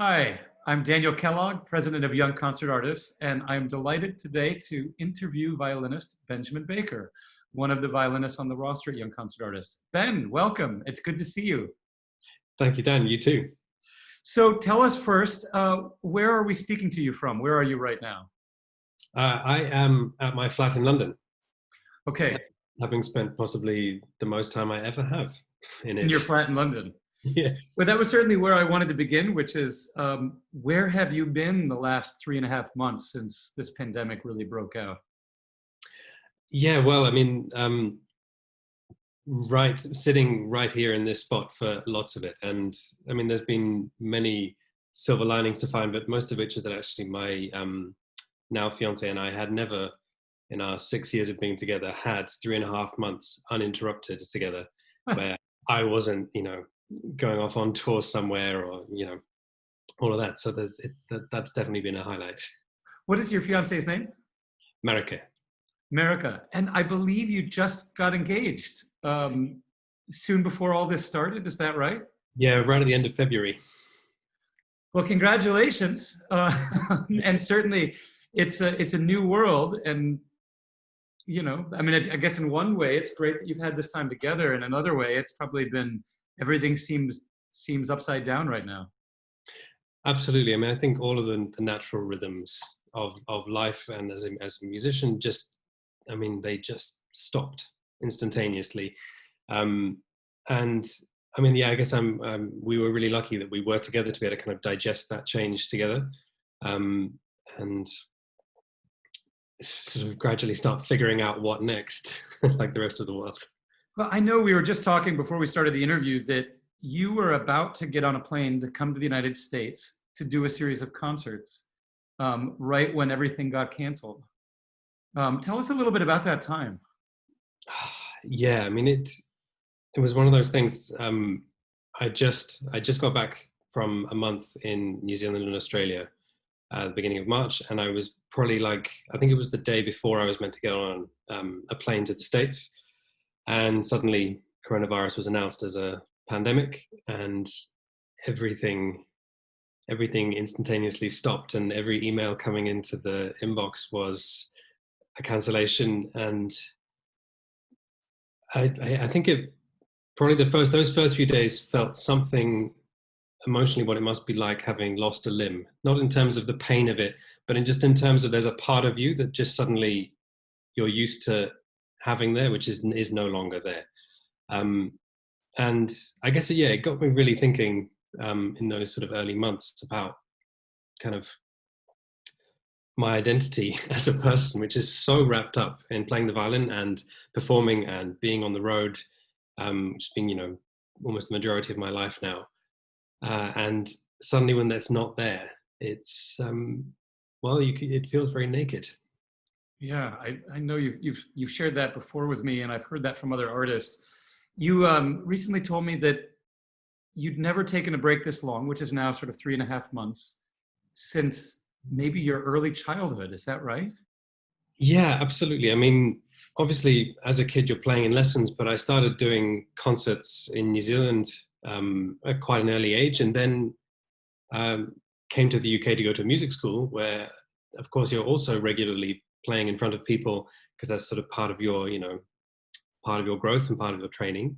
Hi, I'm Daniel Kellogg, president of Young Concert Artists, and I'm delighted today to interview violinist Benjamin Baker, one of the violinists on the roster at Young Concert Artists. Ben, welcome. It's good to see you. Thank you, Dan. You too. So tell us first, where are we speaking to you from? Where are you right now? I am at my flat in London, Okay, having spent possibly the most time I ever have in in it. your flat in London. Yes. Well, that was certainly where I wanted to begin, which is where have you been the last 3.5 months since this pandemic really broke out? Yeah, well, I mean, sitting right here in this spot for lots of it. And I mean, there's been many silver linings to find, but most of which is that actually my now fiance and I had never, in our 6 years of being together, had 3.5 months uninterrupted together, where I wasn't, going off on tour somewhere or, all of that. So that's definitely been a highlight. What is your fiance's name? America. America. And I believe you just got engaged soon before all this started. Is that right? Yeah, right at the end of February. Well, congratulations. And certainly it's a new world. And, I mean, I guess in one way, it's great that you've had this time together. And another way, it's probably been, everything seems upside down right now. Absolutely. I mean, I think all of the natural rhythms of life and as a musician I mean, they just stopped instantaneously. And I mean, yeah, I guess we were really lucky that we were together to be able to kind of digest that change together, and sort of gradually start figuring out what next, like the rest of the world. Well, I know we were just talking before we started the interview that you were about to get on a plane to come to the United States to do a series of concerts right when everything got canceled. Tell us a little bit about that time. Yeah, I mean, it was one of those things. I just got back from a month in New Zealand and Australia at the beginning of March, and I was probably I think it was the day before I was meant to get on a plane to the States, and suddenly coronavirus was announced as a pandemic, and everything instantaneously stopped, and every email coming into the inbox was a cancellation. And I think it probably those first few days felt something emotionally what it must be like having lost a limb, not in terms of the pain of it, but in terms of there's a part of you that just suddenly you're used to having there, which is no longer there. And I guess it got me really thinking in those sort of early months about kind of my identity as a person, which is so wrapped up in playing the violin and performing and being on the road, which has been, almost the majority of my life now. And suddenly when that's not there, it's, it feels very naked. Yeah, I know you've shared that before with me, and I've heard that from other artists. You recently told me that you'd never taken a break this long, which is now sort of 3.5 months, since maybe your early childhood. Is that right? Yeah, absolutely. I mean, obviously, as a kid, you're playing in lessons, but I started doing concerts in New Zealand at quite an early age, and then came to the UK to go to a music school where, of course, you're also regularly playing in front of people because that's sort of part of your, part of your growth and part of your training.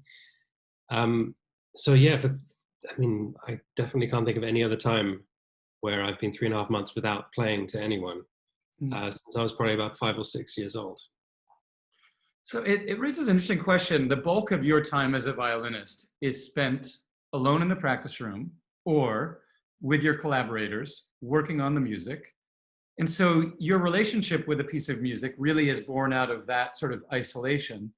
So yeah, I mean, I definitely can't think of any other time where I've been 3.5 months without playing to anyone since I was probably about 5 or 6 years old. So it raises an interesting question. The bulk of your time as a violinist is spent alone in the practice room or with your collaborators working on the music. And so your relationship with a piece of music really is born out of that sort of isolation.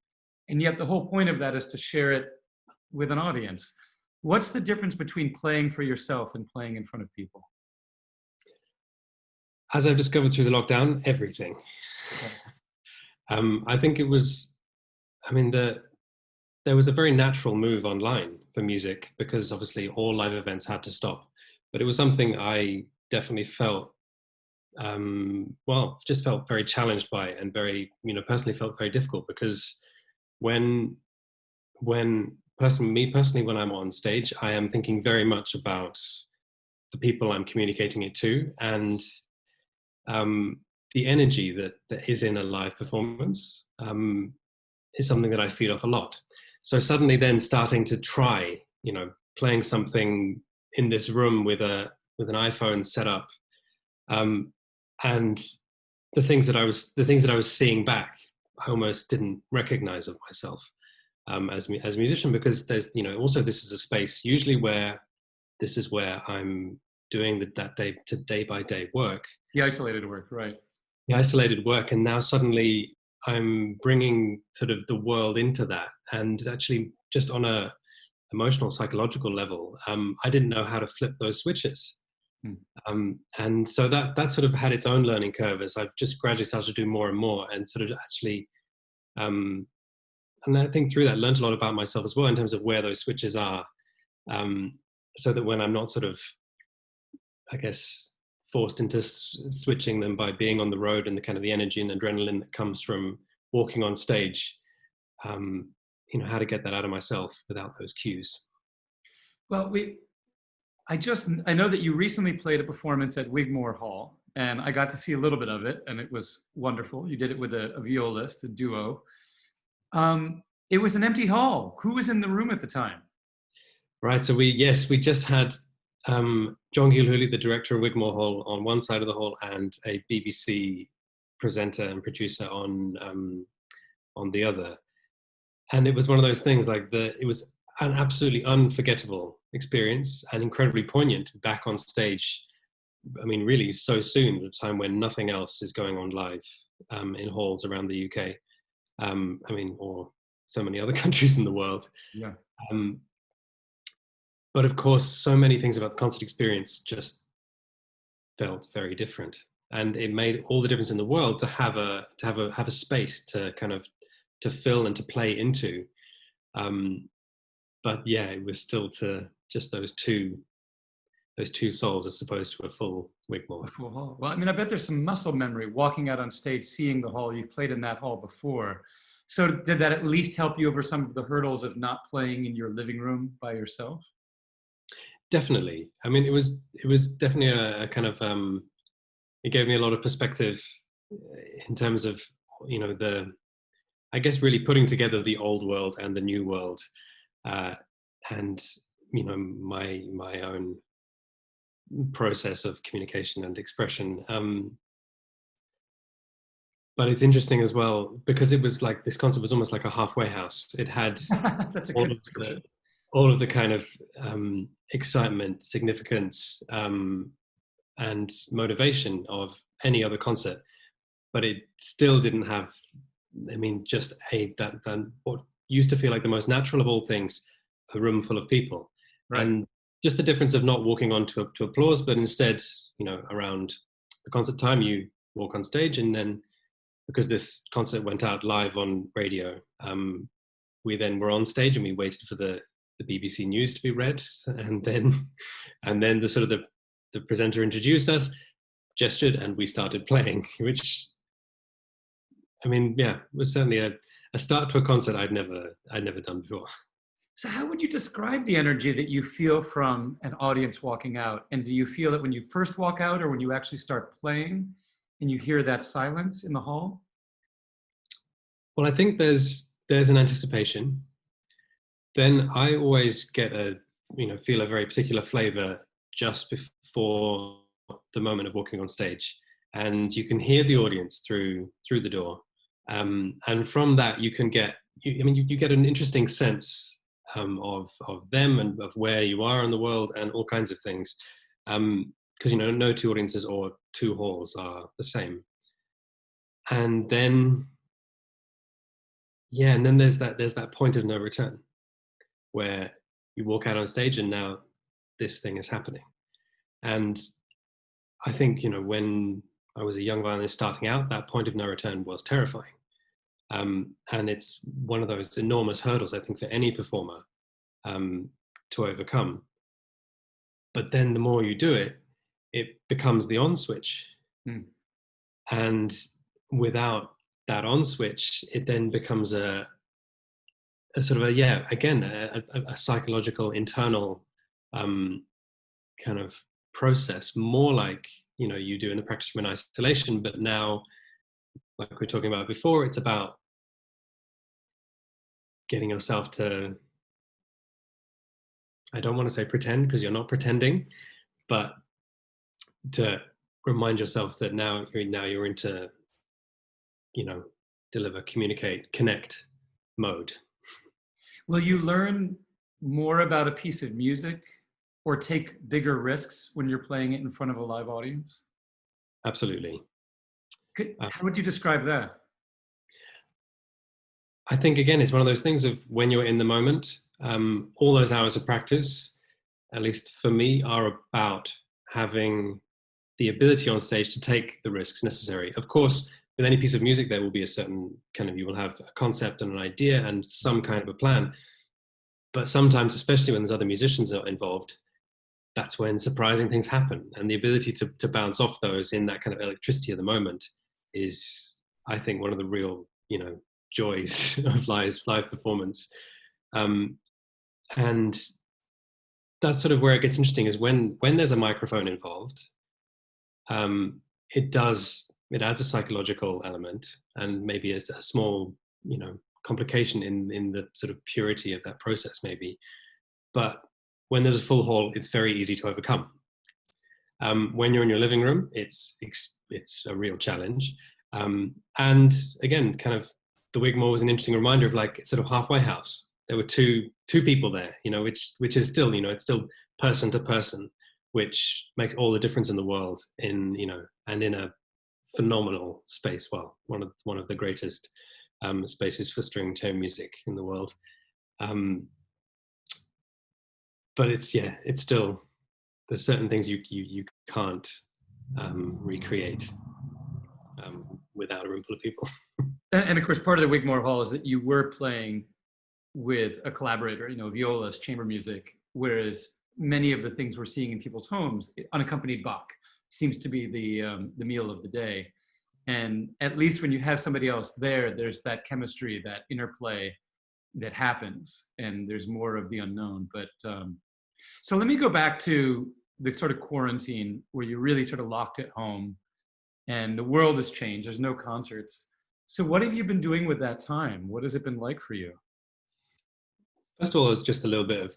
And yet the whole point of that is to share it with an audience. What's the difference between playing for yourself and playing in front of people? As I've discovered through the lockdown, everything. Okay. I think it was, I mean, there was a very natural move online for music because obviously all live events had to stop. But it was something I definitely felt, just felt very challenged by, and very, personally felt very difficult because when me personally, when I'm on stage, I am thinking very much about the people I'm communicating it to, and the energy that is in a live performance is something that I feed off a lot. So suddenly then starting to try, playing something in this room with an iPhone set up, and the things that I was seeing back, I almost didn't recognize of myself as a musician, because there's also this is a space usually where this is where I'm doing that day by day work, The isolated work, right? the isolated work, and now suddenly I'm bringing sort of the world into that, and actually just on a emotional psychological level, I didn't know how to flip those switches. Hmm. And so that sort of had its own learning curve as I've just gradually started to do more and more, and sort of actually, and I think through that learned a lot about myself as well in terms of where those switches are, so that when I'm not sort of, I guess, forced into switching them by being on the road and the kind of the energy and adrenaline that comes from walking on stage, how to get that out of myself without those cues. Well, I know that you recently played a performance at Wigmore Hall, and I got to see a little bit of it, and it was wonderful. You did it with a violist, a duo. It was an empty hall. Who was in the room at the time? Right. So we just had John Gilhooly, the director of Wigmore Hall, on one side of the hall, and a BBC presenter and producer on the other. And it was one of those things it was an absolutely unforgettable experience and incredibly poignant back on stage. I mean, really so soon at a time when nothing else is going on live in halls around the UK. Or so many other countries in the world. Yeah. But of course, so many things about the concert experience just felt very different, and it made all the difference in the world to have a space to kind of to fill and to play into. But yeah, it was still to just those two souls as opposed to a full Wigmore. A full hall. Well, I mean, I bet there's some muscle memory walking out on stage, seeing the hall. You've played in that hall before. So did that at least help you over some of the hurdles of not playing in your living room by yourself? Definitely. I mean, it was definitely a kind of it gave me a lot of perspective in terms of I guess really putting together the old world and the new world, and my own process of communication and expression. But it's interesting as well because it was like this concert was almost like a halfway house. It had That's a all good of the description. all of the kind of excitement, significance, and motivation of any other concert, but it still didn't have. I mean, just that what used to feel like the most natural of all things, a room full of people, Right. and just the difference of not walking on to applause, but instead, around the concert time, you walk on stage, and then because this concert went out live on radio, we then were on stage and we waited for the BBC news to be read, and then the sort of the presenter introduced us, gestured, and we started playing, which I mean, yeah, was certainly a start to a concert I'd never done before. So how would you describe the energy that you feel from an audience walking out? And do you feel it when you first walk out or when you actually start playing and you hear that silence in the hall? Well, I think there's an anticipation. Then I always get feel a very particular flavor just before the moment of walking on stage, and you can hear the audience through the door, and from that you can get you get an interesting sense of them and of where you are in the world and all kinds of things, because no two audiences or two halls are the same. And then there's that point of no return where you walk out on stage and now this thing is happening. And I think when I was a young violinist starting out, that point of no return was terrifying. And it's one of those enormous hurdles, I think, for any performer to overcome. But then the more you do it, it becomes the on switch. Hmm. And without that on switch, it then becomes a sort of a psychological internal kind of process, more like, you know, you do in the practice room in isolation, but now, like we were talking about before, it's about getting yourself to, I don't want to say pretend because you're not pretending, but to remind yourself that now you're into, you know, deliver, communicate, connect mode. Will you learn more about a piece of music or take bigger risks when you're playing it in front of a live audience? Absolutely. Uh, How would you describe that? I think again, it's one of those things of when you're in the moment, all those hours of practice, at least for me, are about having the ability on stage to take the risks necessary. Of course, with any piece of music, there will be a certain kind of, you will have a concept and an idea and some kind of a plan. But sometimes, especially when there's other musicians are involved, that's when surprising things happen. And the ability to bounce off those in that kind of electricity of the moment is, I think, one of the real, you know, joys of live performance. Um, and that's sort of where it gets interesting, is when there's a microphone involved, um, it adds a psychological element and maybe a small, you know, complication in the sort of purity of that process maybe. But when there's a full hall, it's very easy to overcome. When you're in your living room, it's a real challenge. And again, kind of, the Wigmore was an interesting reminder of, like, it's sort of halfway house. There were two people there, you know, which is still, you know, it's still person to person, which makes all the difference in the world, in, you know, and in a phenomenal space. Well, one of the greatest spaces for string tone music in the world. But it's still, there's certain things you can't recreate without a room full of people. And of course, part of the Wigmore Hall is that you were playing with a collaborator, you know, violist, chamber music, whereas many of the things we're seeing in people's homes, unaccompanied Bach seems to be the meal of the day. And at least when you have somebody else there, there's that chemistry, that interplay that happens, and there's more of the unknown. But so let me go back to the sort of quarantine where you really sort of locked at home and the world has changed. There's no concerts. So what have you been doing with that time? What has it been like for you? First of all, it was just a little bit of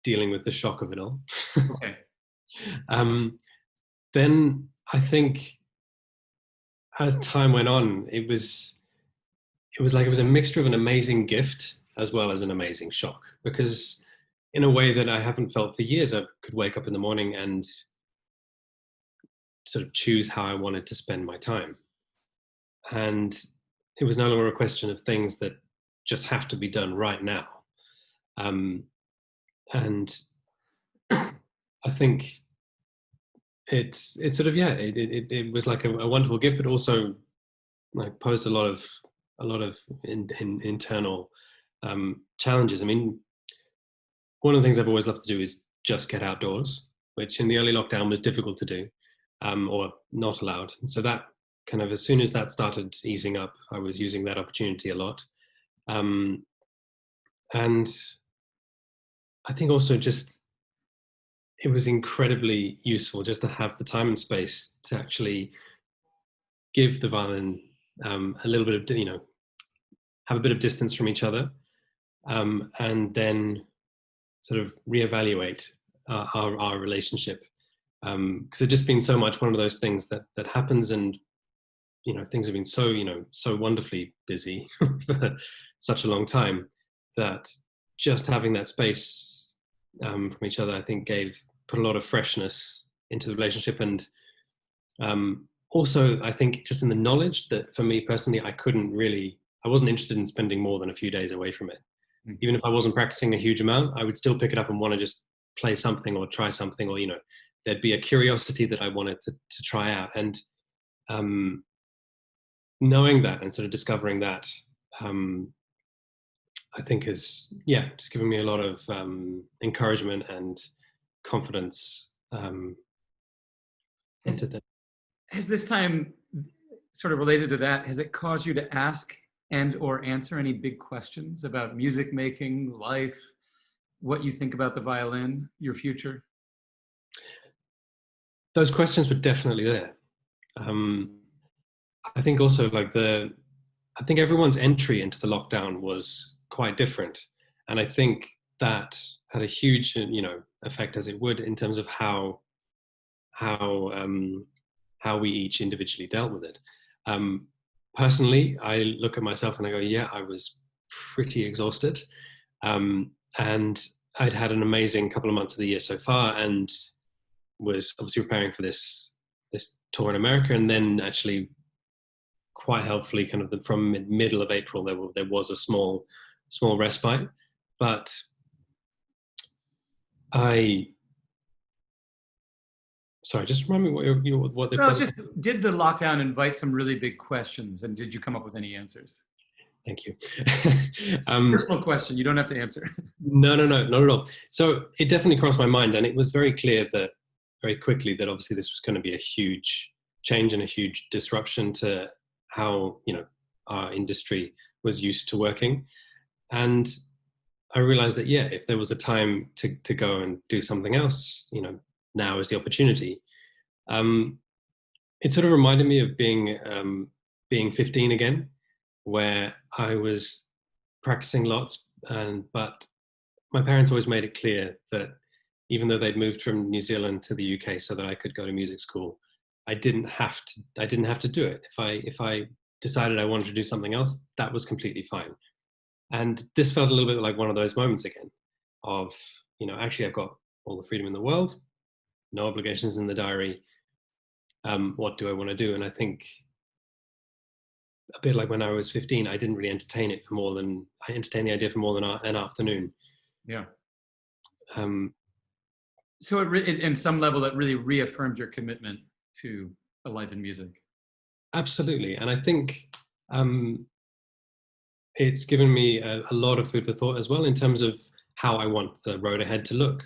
dealing with the shock of it all. Okay. um, then I think as time went on, it was a mixture of an amazing gift as well as an amazing shock, because in a way that I haven't felt for years, I could wake up in the morning and sort of choose how I wanted to spend my time. And it was no longer a question of things that just have to be done right now. And I think it's sort of, yeah, it was like a wonderful gift, but also like posed a lot of internal challenges. I mean, one of the things I've always loved to do is just get outdoors, which in the early lockdown was difficult to do, or not allowed. So that kind of, as soon as that started easing up, I was using that opportunity a lot. Um, and I think also just, it was incredibly useful just to have the time and space to actually give the violin a little bit of, you know, have a bit of distance from each other, and then sort of reevaluate our relationship, because it's just been so much one of those things that happens. And you know, things have been so, you know, so wonderfully busy for such a long time, that just having that space from each other, I think put a lot of freshness into the relationship. And also, I think just in the knowledge that for me personally, I wasn't interested in spending more than a few days away from it. Mm. Even if I wasn't practicing a huge amount, I would still pick it up and want to just play something or try something, or, you know, there'd be a curiosity that I wanted to try out. And knowing that and sort of discovering that, I think is, yeah, just giving me a lot of encouragement and confidence Has, into that. has this time, sort of related to that, has it caused you to ask and or answer any big questions about music making, life, what you think about the violin, your future? those questions were definitely there. I think also I think everyone's entry into the lockdown was quite different. And I think that had a huge, effect, as it would, in terms of how how we each individually dealt with it. Personally, I look at myself and I go, yeah, I was pretty exhausted. And I'd had an amazing couple of months of the year so far, and was obviously preparing for this tour in America, and then actually quite helpfully, kind of from middle of April, there was a small respite, but sorry, just remind me what the Well, just did the lockdown invite some really big questions, and did you come up with any answers? Thank you. Personal question, you don't have to answer. No, not at all. So it definitely crossed my mind, and it was very clear that very quickly that obviously this was going to be a huge change and a huge disruption to how our industry was used to working. And I realized that, yeah, if there was a time to go and do something else, now is the opportunity. It sort of reminded me of being 15 again, where I was practicing lots, but my parents always made it clear that even though they'd moved from New Zealand to the UK so that I could go to music school, I didn't have to do it. If I decided I wanted to do something else, that was completely fine. And this felt a little bit like one of those moments again of, actually I've got all the freedom in the world, no obligations in the diary. What do I want to do? And I think a bit like when I was 15, I didn't really entertain the idea for more than an afternoon. Yeah. So in some level, it really reaffirmed your commitment to a life in music. Absolutely. And I think it's given me a lot of food for thought as well, in terms of how I want the road ahead to look.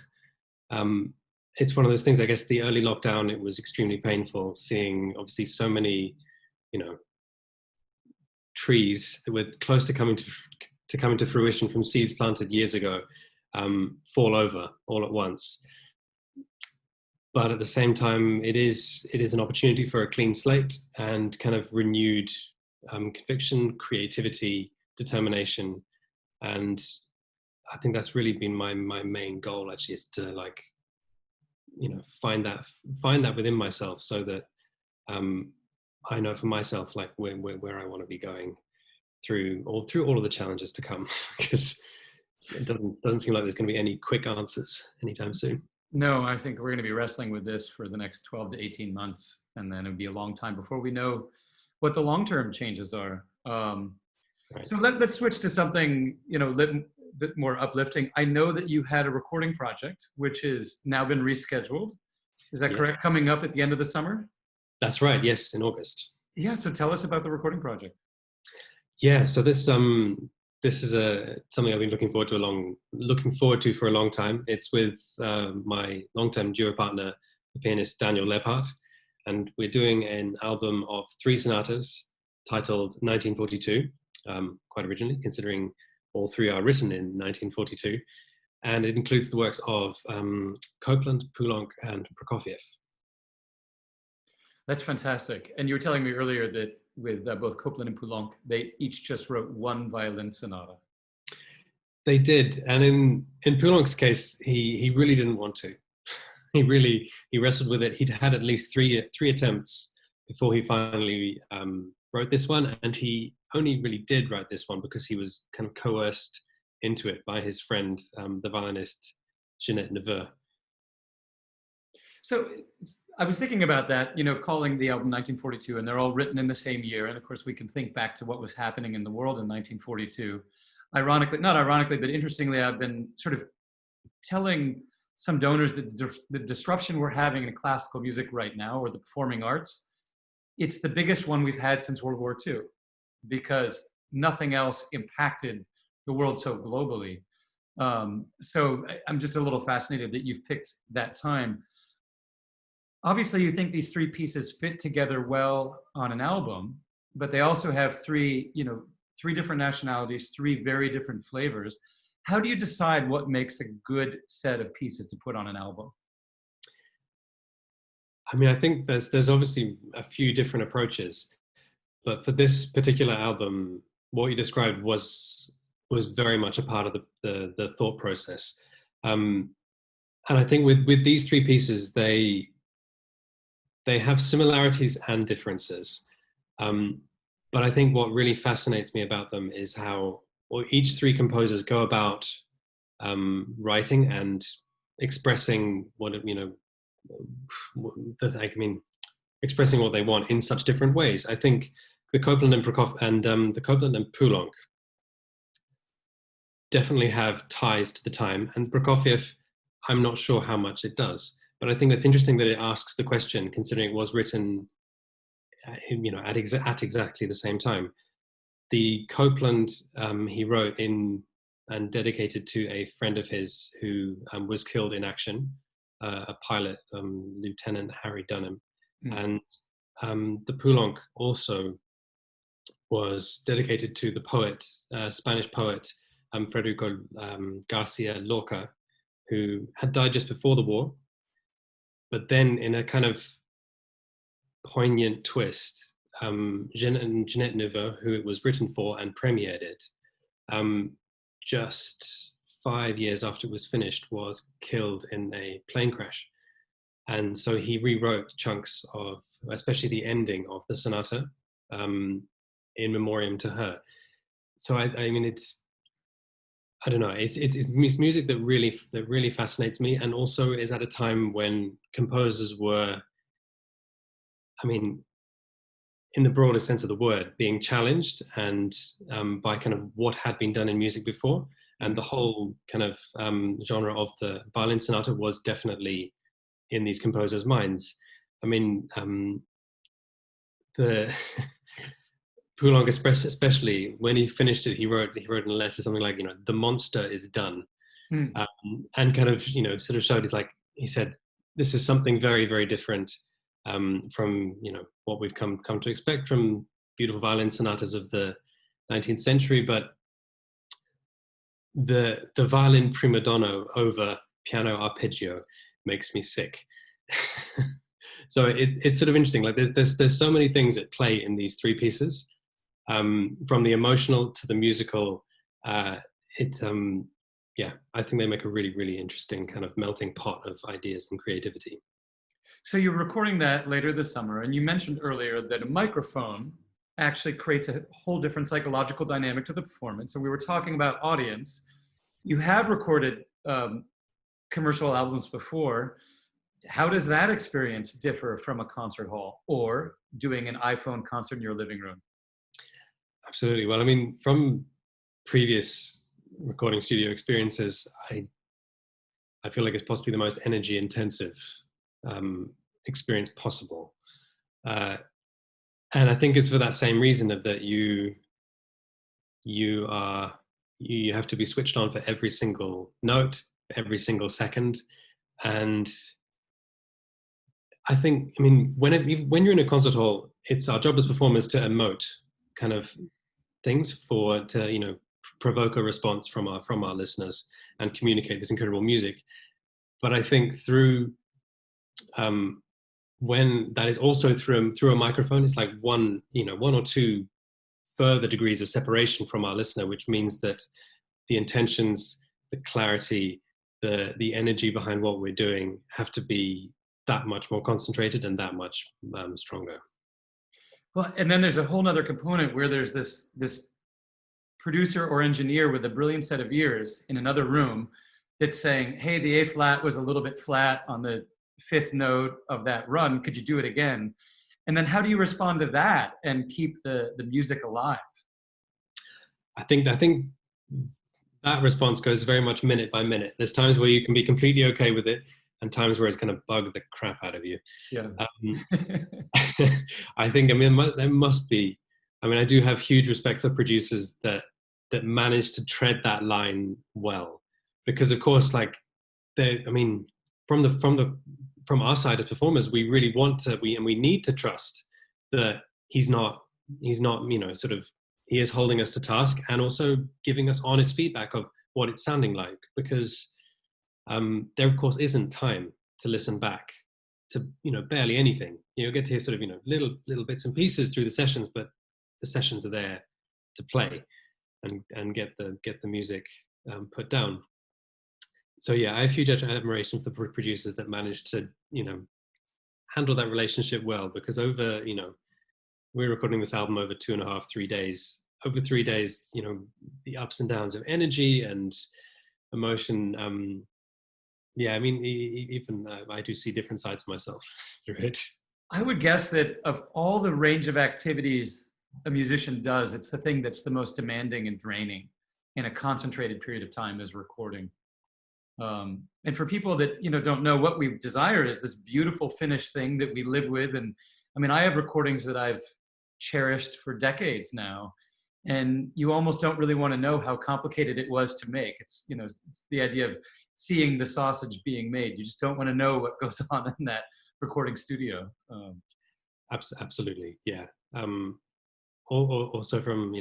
It's one of those things, I guess, the early lockdown, it was extremely painful seeing obviously so many, trees that were close to coming to fruition from seeds planted years ago, fall over all at once. But at the same time, it is an opportunity for a clean slate and kind of renewed conviction, creativity, determination. And I think that's really been my main goal, actually, is to find that within myself, so that I know for myself where I want to be going through all of the challenges to come, because it doesn't seem like there's going to be any quick answers anytime soon. No, I think we're going to be wrestling with this for the next 12 to 18 months, and then it'll be a long time before we know what the long-term changes are. Right. So let's switch to something bit more uplifting. I know that you had a recording project which has now been rescheduled. Is that correct? Coming up at the end of the summer? That's right. Yes, in August. Yeah. So tell us about the recording project. Yeah. So this is something I've been looking forward to for a long time. It's with my long-term duo partner, the pianist Daniel Kellogg, and we're doing an album of 3 sonatas titled 1942, quite originally, considering all 3 are written in 1942, and it includes the works of Copland, Poulenc, and Prokofiev. That's fantastic. And you were telling me earlier that with both Copland and Poulenc, they each just wrote 1 violin sonata. They did, and in Poulenc's case, he really didn't want to. He wrestled with it. He'd had at least three attempts before he finally wrote this one, and he only really did write this one because he was kind of coerced into it by his friend, the violinist Jeanette Neveu. So I was thinking about that, calling the album 1942, and they're all written in the same year. And of course, we can think back to what was happening in the world in 1942. Not ironically, but interestingly, I've been sort of telling some donors that the disruption we're having in classical music right now, or the performing arts, it's the biggest one we've had since World War II, because nothing else impacted the world so globally. So I'm just a little fascinated that you've picked that time. Obviously, you think these 3 pieces fit together well on an album, but they also have 3 different nationalities, 3 very different flavors. How do you decide what makes a good set of pieces to put on an album? I mean, I think there's obviously a few different approaches, but for this particular album, what you described was very much a part of the thought process. Um, and I think with these three pieces, they have similarities and differences. Um, but I think what really fascinates me about them is how each three composers go about writing and expressing I mean, expressing what they want in such different ways. I think the Copeland and the Copeland and Poulenc definitely have ties to the time, and Prokofiev, I'm not sure how much it does. But I think it's interesting that it asks the question, considering it was written, at exactly the same time. The Copeland he wrote in and dedicated to a friend of his who was killed in action, a pilot, Lieutenant Harry Dunham. And the Poulenc also was dedicated to the poet, Spanish poet, Federico Garcia Lorca, who had died just before the war. But then in a kind of poignant twist, Jeanette Neveu, who it was written for and premiered it, just 5 years after it was finished, was killed in a plane crash. And so he rewrote chunks of, especially the ending of the sonata, in memoriam to her. So I mean, I don't know, it's music that really fascinates me, and also is at a time when composers were, I mean, in the broadest sense of the word, being challenged and by kind of what had been done in music before. And the whole kind of genre of the violin sonata was definitely in these composers' minds. I mean, the Poulenc, especially when he finished it, he wrote in a letter something like, the monster is done, and kind of sort of showed, he said, this is something very, very different from what we've come to expect from beautiful violin sonatas of the 19th century, but the violin prima donna over piano arpeggio makes me sick. So it's sort of interesting. Like there's so many things at play in these three pieces, from the emotional to the musical. Yeah, I think they make a really, really interesting kind of melting pot of ideas and creativity. So you're recording that later this summer, and you mentioned earlier that a microphone actually creates a whole different psychological dynamic to the performance. And we were talking about audience. You have recorded commercial albums before. How does that experience differ from a concert hall or doing an iPhone concert in your living room? Absolutely. Well, I mean, from previous recording studio experiences, I feel like it's possibly the most energy intensive experience possible. And I think it's for that same reason of that you have to be switched on for every single note, every single second. And I think, I mean, when you're in a concert hall, it's our job as performers to emote kind of things to provoke a response from our listeners and communicate this incredible music. But I think through when that is also through a microphone, it's like one or two further degrees of separation from our listener, which means that the intentions, the clarity, the energy behind what we're doing have to be that much more concentrated and that much stronger. Well, and then there's a whole other component where there's this producer or engineer with a brilliant set of ears in another room that's saying, hey, the A flat was a little bit flat on the fifth note of that run. Could you do it again? And then how do you respond to that and keep the music alive? I think that response goes very much minute by minute. There's times where you can be completely okay with it, and times where it's going to bug the crap out of you. Yeah. I think, I mean, there must be. I mean, I do have huge respect for producers that manage to tread that line well, because of course, like, I mean, from our side as performers, we really want to, we need to trust that he's not, sort of, he is holding us to task and also giving us honest feedback of what it's sounding like, because there of course isn't time to listen back to barely anything. You get to hear sort of little bits and pieces through the sessions, but the sessions are there to play and get the music put down. So yeah, I have huge admiration for the producers that manage to handle that relationship well, because over we're recording this album over 2.5, 3 days. Over 3 days, the ups and downs of energy and emotion. Yeah, I mean, even I do see different sides of myself through it. I would guess that of all the range of activities a musician does, it's the thing that's the most demanding and draining in a concentrated period of time is recording. And for people that don't know, what we desire is this beautiful finished thing that we live with. And I mean, I have recordings that I've cherished for decades now, and you almost don't really want to know how complicated it was to make. It's it's the idea of seeing the sausage being made. You just don't want to know what goes on in that recording studio. Absolutely, yeah. Also from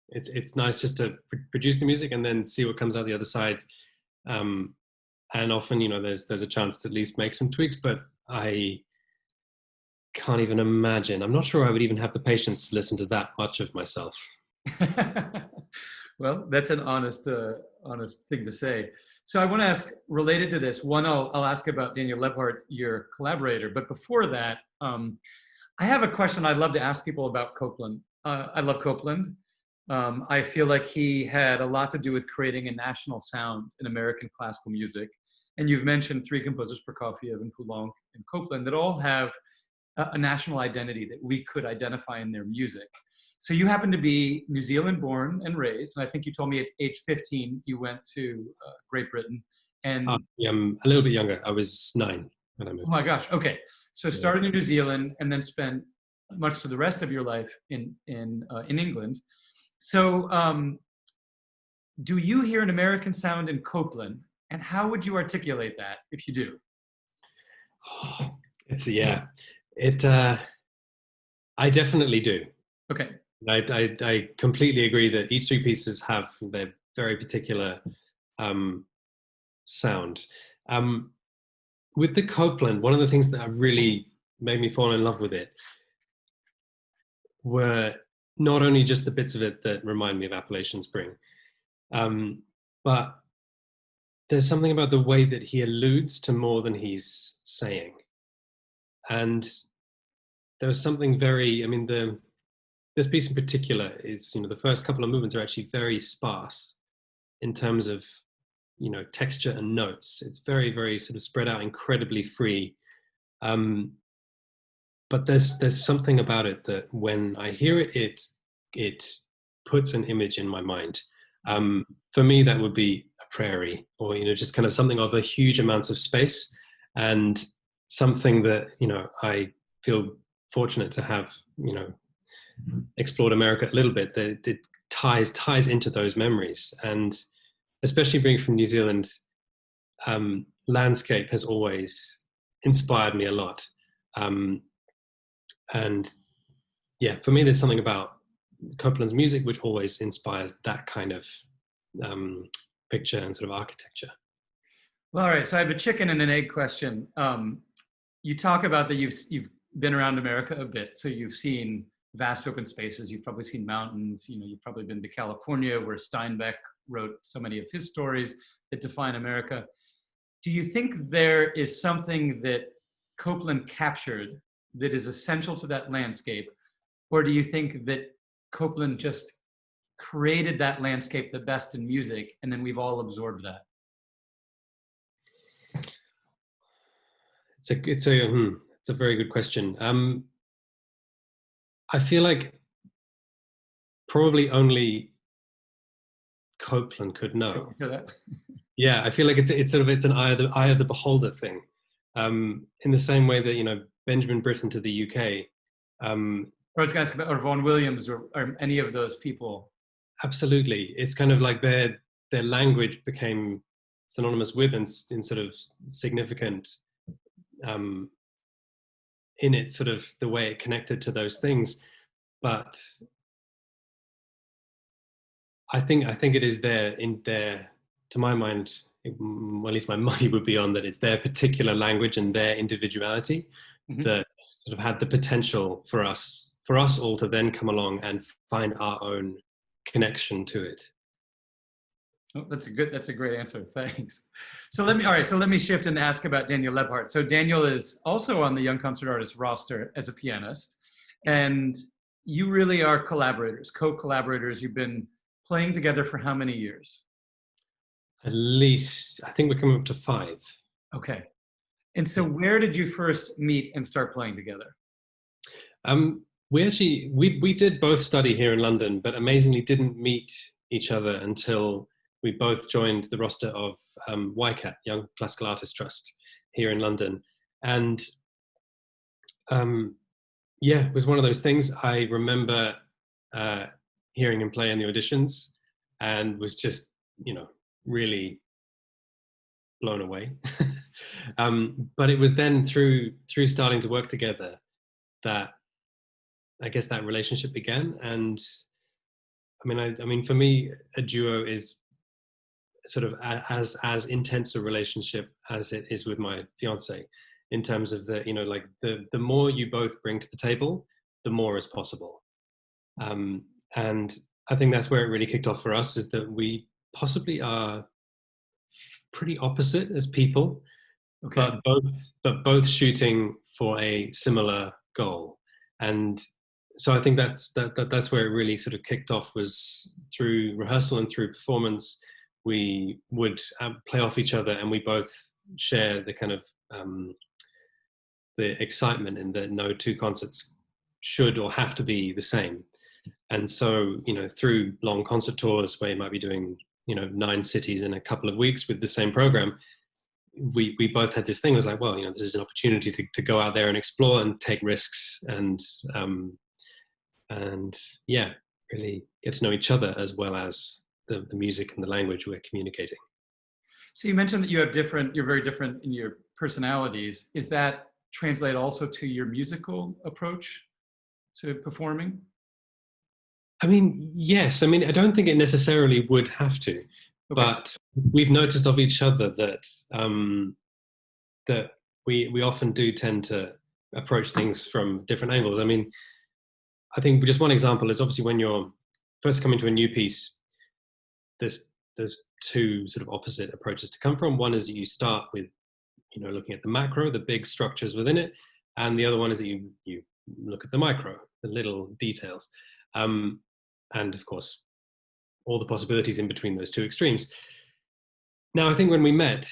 it's nice just to produce the music and then see what comes out the other side. And often there's a chance to at least make some tweaks, but I can't even imagine. I'm not sure I would even have the patience to listen to that much of myself. Well, that's an honest thing to say. So I want to ask, related to this, one, I'll ask about Daniel Lebhardt, your collaborator. But before that, I have a question I'd love to ask people about Copland. I love Copland. I feel like he had a lot to do with creating a national sound in American classical music. And you've mentioned 3 composers, Prokofiev and Poulenc and Copland, that all have a national identity that we could identify in their music. So you happen to be New Zealand born and raised, and I think you told me at age 15 you went to Great Britain. And yeah, I'm a little bit younger. I was 9 when I moved. Oh my gosh. Okay. So started in New Zealand and then spent much of the rest of your life in England. So do you hear an American sound in Copland, and how would you articulate that if you do? I definitely do. Okay. I completely agree that each 3 pieces have their very particular sound. With the Copland, one of the things that really made me fall in love with it were not only just the bits of it that remind me of Appalachian Spring, but there's something about the way that he alludes to more than he's saying. And there was something very, this piece in particular is, the first couple of movements are actually very sparse in terms of, texture and notes. It's very, very sort of spread out, incredibly free. But there's something about it that when I hear it, it puts an image in my mind. For me, that would be a prairie, or just kind of something of a huge amount of space, and something that I feel fortunate to have explored America a little bit. That it ties into those memories, and especially being from New Zealand, landscape has always inspired me a lot. And yeah, for me, there's something about Copland's music which always inspires that kind of picture and sort of architecture. Well, all right. So I have a chicken and an egg question. You talk about that you've been around America a bit, so you've seen vast open spaces. You've probably seen mountains. You've probably been to California, where Steinbeck wrote so many of his stories that define America. Do you think there is something that Copland captured that is essential to that landscape, or do you think that Copland just created that landscape the best in music, and then we've all absorbed that? It's a very good question. I feel like probably only Copland could know. Yeah, I feel like it's an eye of the beholder thing. In the same way that Benjamin Britten to the UK. I was going to ask about or Vaughan Williams or any of those people. Absolutely, it's kind of like their language became synonymous with and sort of significant in it, sort of the way it connected to those things. But I think it is there, to my mind, at least my money would be on that it's their particular language and their individuality Mhm. that sort of had the potential for us all to then come along and find our own connection to it. Oh, that's a great answer. Thanks. So let me shift and ask about Daniel Lebhardt. So Daniel is also on the Young Concert Artist roster as a pianist, and you really are collaborators, co-collaborators. You've been playing together for how many years? At least, I think we're coming up to 5. Okay. And so Yeah. where did you first meet and start playing together? We did both study here in London, but amazingly didn't meet each other until we both joined the roster of YCAT, Young Classical Artists Trust, here in London. And yeah, it was one of those things. I remember hearing him play in the auditions and was just, really blown away. But it was then through starting to work together that I guess that relationship began. And I mean, for me, a duo is sort of as intense a relationship as it is with my fiance, in terms of the more you both bring to the table, the more is possible. And I think that's where it really kicked off for us, is that we possibly are pretty opposite as people, Okay. but both shooting for a similar goal. And so I think that's where it really sort of kicked off, was through rehearsal and through performance. We would play off each other, and we both share the kind of the excitement in that no two concerts should or have to be the same. And so, through long concert tours where you might be doing, 9 cities in a couple of weeks with the same program, we both had this thing. It was like, well, this is an opportunity to go out there and explore and take risks, and yeah, really get to know each other as well as the music and the language we're communicating. So you mentioned that you're very different in your personalities. Is that translate also to your musical approach to performing? I mean, yes. I mean, I don't think it necessarily would have to, Okay. but we've noticed of each other that that we often do tend to approach things from different angles. I mean, I think just one example is obviously when you're first coming to a new piece, there's 2 sort of opposite approaches to come from. One is that you start with, looking at the macro, the big structures within it, and the other one is that you look at the micro, the little details, and of course all the possibilities in between those 2 extremes. Now, I think when we met,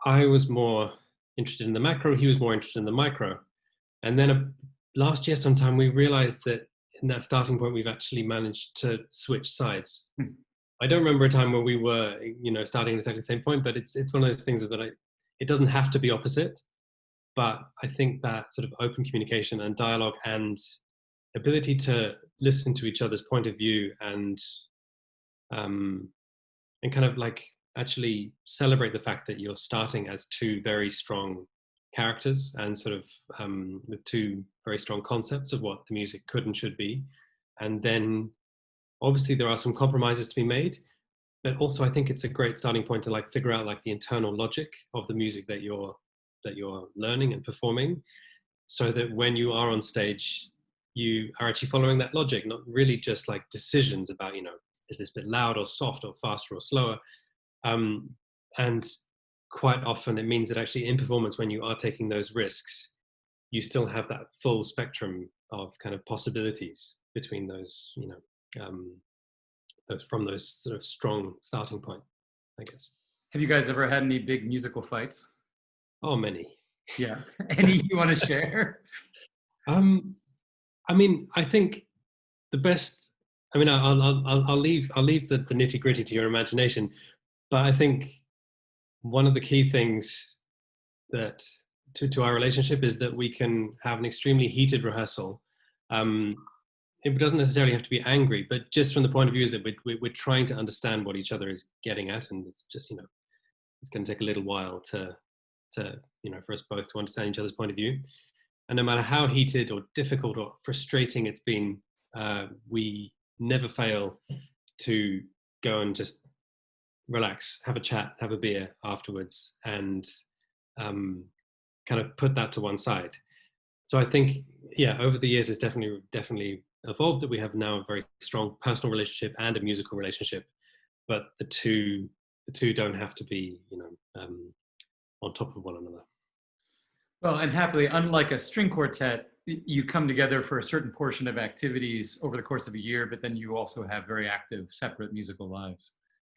I was more interested in the macro, he was more interested in the micro, and then last year sometime we realized that in that starting point we've actually managed to switch sides. Hmm. I don't remember a time where we were, starting at exactly the same point, but it's one of those things that it doesn't have to be opposite. But I think that sort of open communication and dialogue and ability to listen to each other's point of view and kind of like actually celebrate the fact that you're starting as 2 very strong characters and sort of with 2 very strong concepts of what the music could and should be. And then obviously there are some compromises to be made, but also I think it's a great starting point to like figure out like the internal logic of the music that you're learning and performing, so that when you are on stage you are actually following that logic, not really just like decisions about, is this bit loud or soft or faster or slower. And quite often it means that actually in performance, when you are taking those risks, you still have that full spectrum of kind of possibilities between those, from those sort of strong starting point, I guess. Have you guys ever had any big musical fights? Oh, many. Yeah. Any you want to share? I mean, I think the best. I mean, I'll leave the nitty gritty to your imagination, but I think one of the key things that to our relationship is that we can have an extremely heated rehearsal. It doesn't necessarily have to be angry, but just from the point of view is that we're trying to understand what each other is getting at, and it's just it's going to take a little while to for us both to understand each other's point of view. And no matter how heated or difficult or frustrating it's been, we never fail to go and just relax, have a chat, have a beer afterwards, and kind of put that to one side. So I think, yeah, over the years, it's definitely evolved that we have now a very strong personal relationship and a musical relationship, but the two don't have to be, on top of one another. Well, and happily, unlike a string quartet, you come together for a certain portion of activities over the course of a year, but then you also have very active, separate musical lives.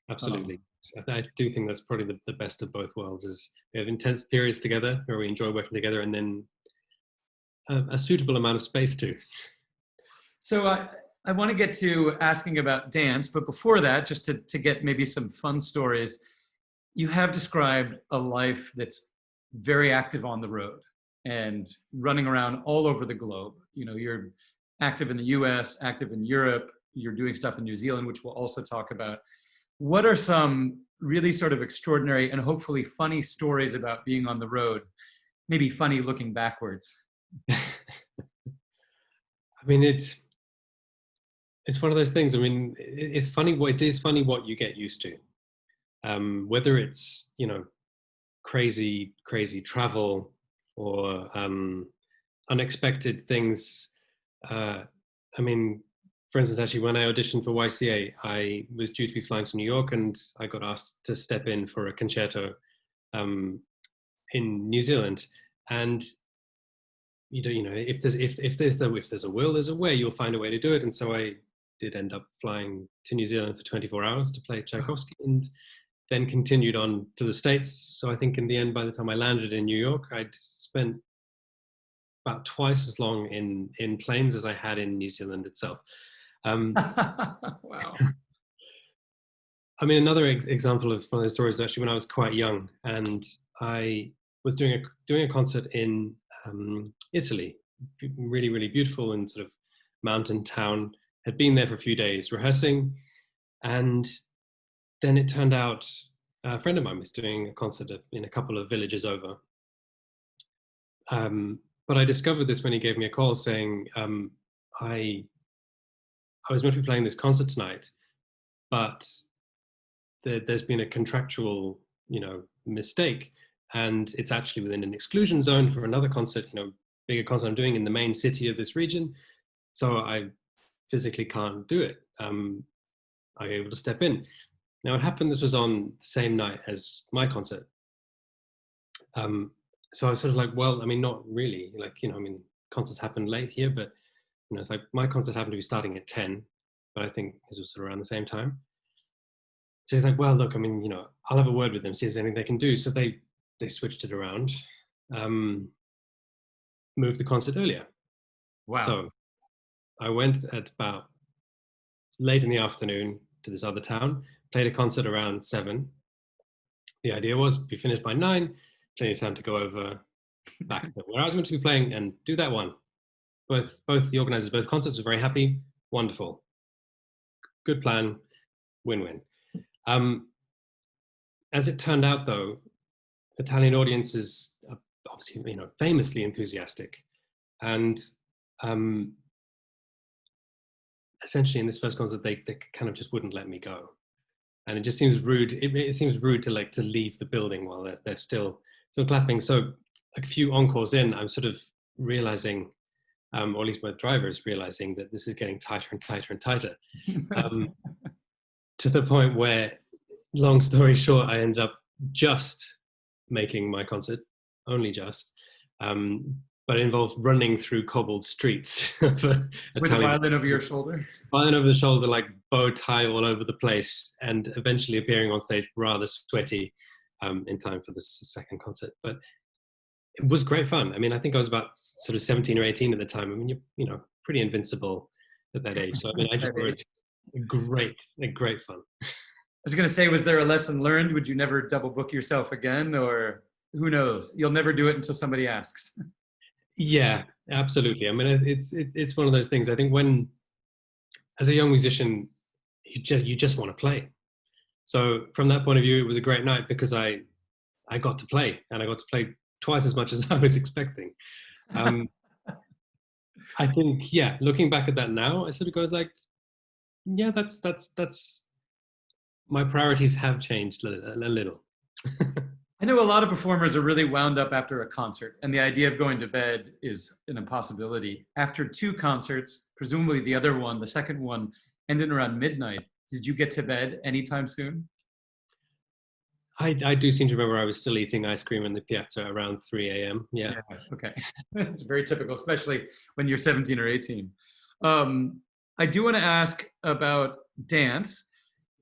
Um, Absolutely. I do think that's probably the best of both worlds is we have intense periods together where we enjoy working together, and then a suitable amount of space too. so I want to get to asking about dance, but before that, just to get maybe some fun stories, you have described a life that's very active on the road and running around all over the globe. You know, you're active in the US, active in Europe, you're doing stuff in New Zealand, which we'll also talk about. What are some really sort of extraordinary and hopefully funny stories about being on the road? Maybe funny looking backwards. I mean, it's one of those things. I mean, it's funny. It is funny what you get used to. Whether it's crazy travel or unexpected things. I mean, for instance, actually, when I auditioned for YCA, I was due to be flying to New York, and I got asked to step in for a concerto in New Zealand. And if there's a will, there's a way. You'll find a way to do it. And so I did end up flying to New Zealand for 24 hours to play Tchaikovsky, and then continued on to the States. So I think in the end, by the time I landed in New York, I'd spent about twice as long in planes as I had in New Zealand itself. Wow. I mean, another example of one of those stories is actually when I was quite young, and I was doing a concert in Italy, really beautiful and sort of mountain town. Had been there for a few days rehearsing, and then it turned out a friend of mine was doing a concert in a couple of villages over. But I discovered this when he gave me a call saying, I was meant to be playing this concert tonight, but there's been a contractual, mistake, and it's actually within an exclusion zone for another concert, bigger concert I'm doing in the main city of this region. So I physically can't do it. Are you able to step in? Now it happened, this was on the same night as my concert. So I was sort of like, well, I mean, not really. Like, concerts happen late here, but, it's like my concert happened to be starting at 10, but I think this was sort of around the same time. So he's like, well, look, I mean, I'll have a word with them, see if there's anything they can do. So they switched it around, moved the concert earlier. Wow. So I went at about late in the afternoon to this other town, played a concert around 7. The idea was be finished by 9, plenty of time to go over back to where I was meant to be playing and do that one. Both the organizers, both concerts were very happy. Wonderful. Good plan. Win-win. As it turned out, though, Italian audiences are obviously, famously enthusiastic, and essentially in this first concert, they kind of just wouldn't let me go, and it just seems rude. It seems rude to leave the building while they're still clapping. So a few encores in, I'm sort of realizing, or at least my driver is realizing, that this is getting tighter and tighter and tighter, to the point where, long story short, I ended up just making my concert, only just, but it involved running through cobbled streets. With a violin over your shoulder? Violin over the shoulder, like bow tie all over the place, and eventually appearing on stage rather sweaty in time for the second concert. But it was great fun. I mean, I think I was about sort of 17 or 18 at the time. I mean, you're pretty invincible at that age. So I mean, I just was great fun. I was going to say, was there a lesson learned? Would you never double book yourself again, or who knows? You'll never do it until somebody asks. Yeah, absolutely. I mean, it's one of those things. I think when, as a young musician, you just want to play. So from that point of view, it was a great night because I got to play, and I got to play twice as much as I was expecting. I think, yeah, looking back at that now, I sort of goes like, yeah, that's my priorities have changed a little. I know a lot of performers are really wound up after a concert, and the idea of going to bed is an impossibility. After two concerts, presumably the other one, the second one, ended around midnight. Did you get to bed anytime soon? I do seem to remember I was still eating ice cream in the piazza around 3 a.m. Yeah. Yeah, okay. It's very typical, especially when you're 17 or 18. I do want to ask about dance.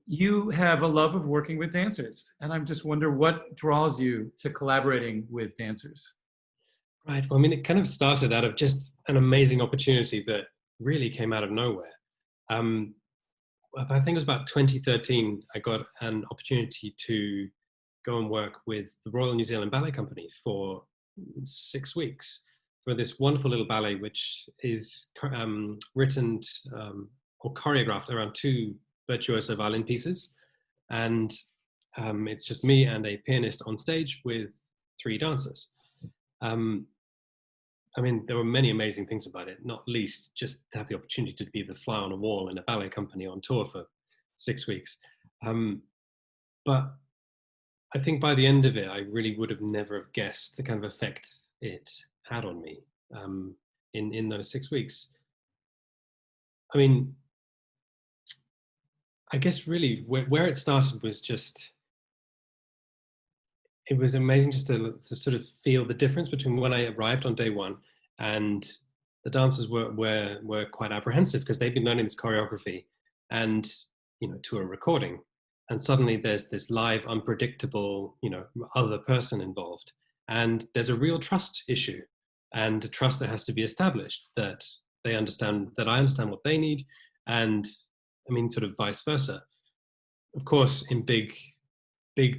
You have a love of working with dancers, and I'm just wonder what draws you to collaborating with dancers. Right. Well, I mean, it kind of started out of just an amazing opportunity that really came out of nowhere. Um, I think it was about 2013, I got an opportunity to go and work with the Royal New Zealand Ballet Company for 6 weeks for this wonderful little ballet, which is written or choreographed around two virtuoso violin pieces. And it's just me and a pianist on stage with three dancers. Um, I mean, there were many amazing things about it, not least just to have the opportunity to be the fly on a wall in a ballet company on tour for 6 weeks. But I think by the end of it, I really would have never have guessed the kind of effect it had on me in those 6 weeks. I mean, I guess really where it started was just, it was amazing just to sort of feel the difference between when I arrived on day one, and the dancers were quite apprehensive because they'd been learning this choreography and, to a recording, and suddenly there's this live unpredictable, other person involved, and there's a real trust issue and a trust that has to be established, that they understand that I understand what they need, and I mean sort of vice versa. Of course, in big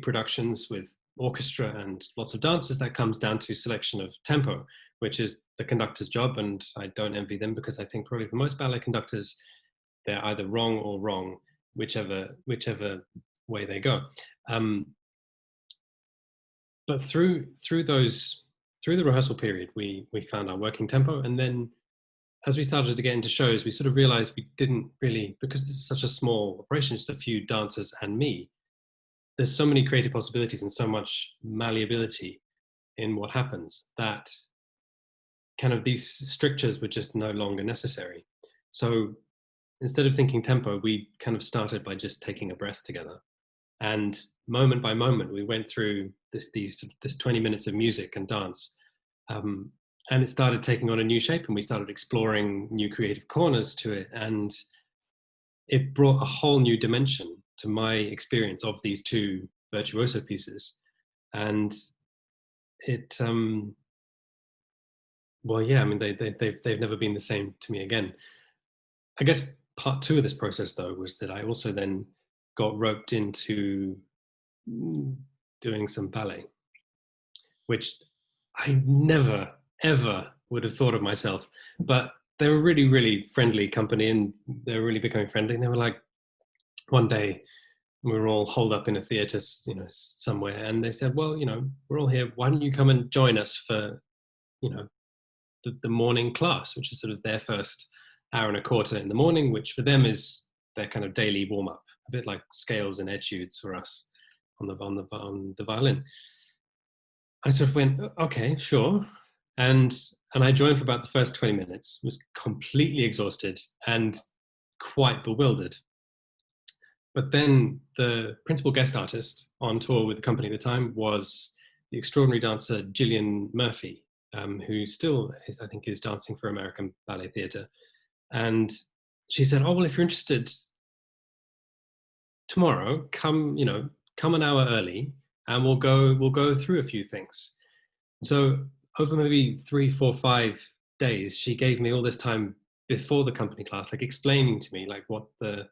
productions with orchestra and lots of dancers, that comes down to selection of tempo, which is the conductor's job, and I don't envy them, because I think probably for most ballet conductors, they're either wrong or wrong, whichever way they go. But through the rehearsal period, we found our working tempo, and then as we started to get into shows, we sort of realized we didn't really, because this is such a small operation, just a few dancers and me, there's so many creative possibilities and so much malleability in what happens that kind of these strictures were just no longer necessary. So instead of thinking tempo, we kind of started by just taking a breath together. And moment by moment, we went through this 20 minutes of music and dance. And it started taking on a new shape, and we started exploring new creative corners to it. And it brought a whole new dimension to my experience of these two virtuoso pieces. And it, well, yeah, I mean, they've never been the same to me again. I guess part two of this process, though, was that I also then got roped into doing some ballet, which I never, ever would have thought of myself. But they were really, really friendly company, and they were really becoming friendly. And they were like, one day we were all holed up in a theater, somewhere, and they said, well, we're all here. Why don't you come and join us for, the morning class, which is sort of their first hour and a quarter in the morning, which for them is their kind of daily warm up, a bit like scales and etudes for us on the violin. I sort of went, okay, sure. And I joined for about the first 20 minutes, was completely exhausted and quite bewildered. But then the principal guest artist on tour with the company at the time was the extraordinary dancer Gillian Murphy, who still, I think, is dancing for American Ballet Theatre. And she said, oh, well, if you're interested, tomorrow, come an hour early, and we'll go through a few things. So over maybe 3, 4, 5 days, she gave me all this time before the company class, like explaining to me like what the